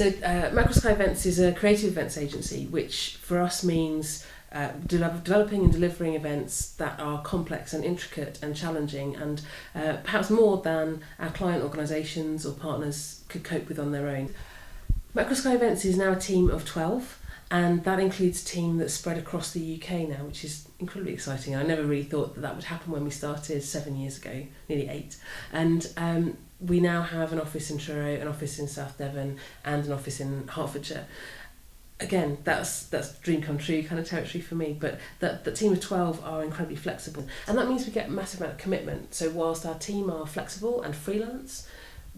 Mackerel Sky Events is a creative events agency, which for us means developing and delivering events that are complex and intricate and challenging, and perhaps more than our client organisations or partners could cope with on their own. Mackerel Sky Events is now a team of 12, and that includes a team that's spread across the UK now, which is incredibly exciting. I never really thought that would happen when we started 7 years ago, nearly 8. And we now have an office in Truro, an office in South Devon, and an office in Hertfordshire. Again, that's dream come true kind of territory for me, but the team of 12 are incredibly flexible. And that means we get a massive amount of commitment. So whilst our team are flexible and freelance,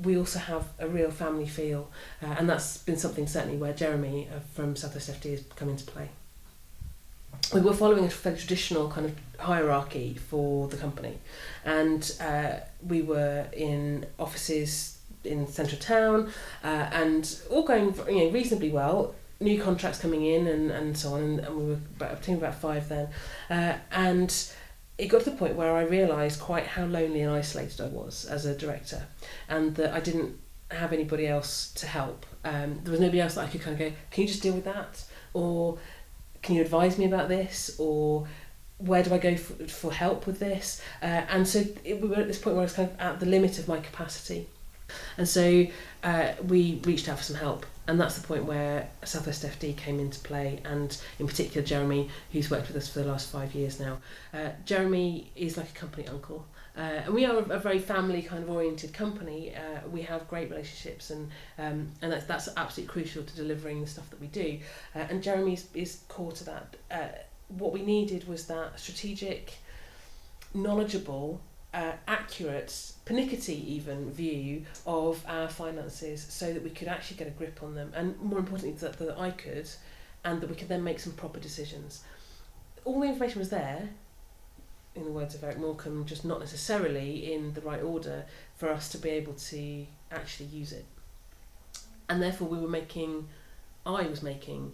we also have a real family feel, and that's been something certainly where Jeremy from SouthWest FD has come into play. We were following a fairly traditional kind of hierarchy for the company, and we were in offices in central town, and all going reasonably well. New contracts coming in and so on, and we were a team of about 5 then, and it got to the point where I realised quite how lonely and isolated I was as a director, and that I didn't have anybody else to help. There was nobody else that I could kind of go, can you just deal with that? Or can you advise me about this? Or where do I go for help with this? And so we were at this point where I was kind of at the limit of my capacity. And so we reached out for some help, and that's the point where SouthWest FD came into play, and in particular Jeremy, who's worked with us for the last 5 years now. Jeremy is like a company uncle, and we are a very family kind of oriented company. We have great relationships, and that's absolutely crucial to delivering the stuff that we do, and Jeremy is core to that. What we needed was that strategic, knowledgeable, accurate, pernickety even view of our finances, so that we could actually get a grip on them, and more importantly that I could, and that we could then make some proper decisions. All the information was there, in the words of Eric Morecambe, just not necessarily in the right order for us to be able to actually use it. And therefore I was making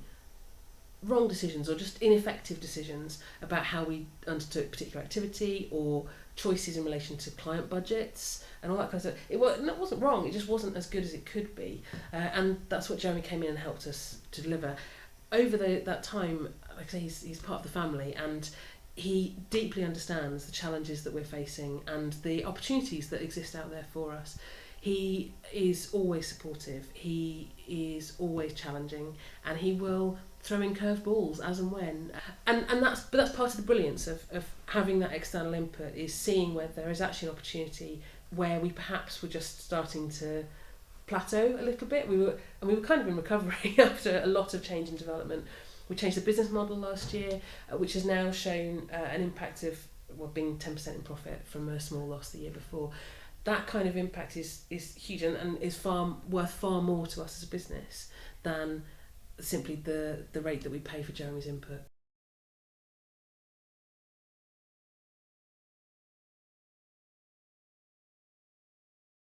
wrong decisions, or just ineffective decisions about how we undertook particular activity, or choices in relation to client budgets and all that kind of stuff. It wasn't wrong, it just wasn't as good as it could be, and that's what Jeremy came in and helped us to deliver. Over that time, like I say, he's part of the family, and he deeply understands the challenges that we're facing and the opportunities that exist out there for us. He is always supportive, he is always challenging, and he will throw in curveballs as and when. And that's part of the brilliance of having that external input, is seeing where there is actually an opportunity where we perhaps were just starting to plateau a little bit. We were kind of in recovery after a lot of change and development. We changed the business model last year, which has now shown an impact of being 10% in profit from a small loss the year before. That kind of impact is huge, and is worth far more to us as a business than simply the rate that we pay for Jeremy's input.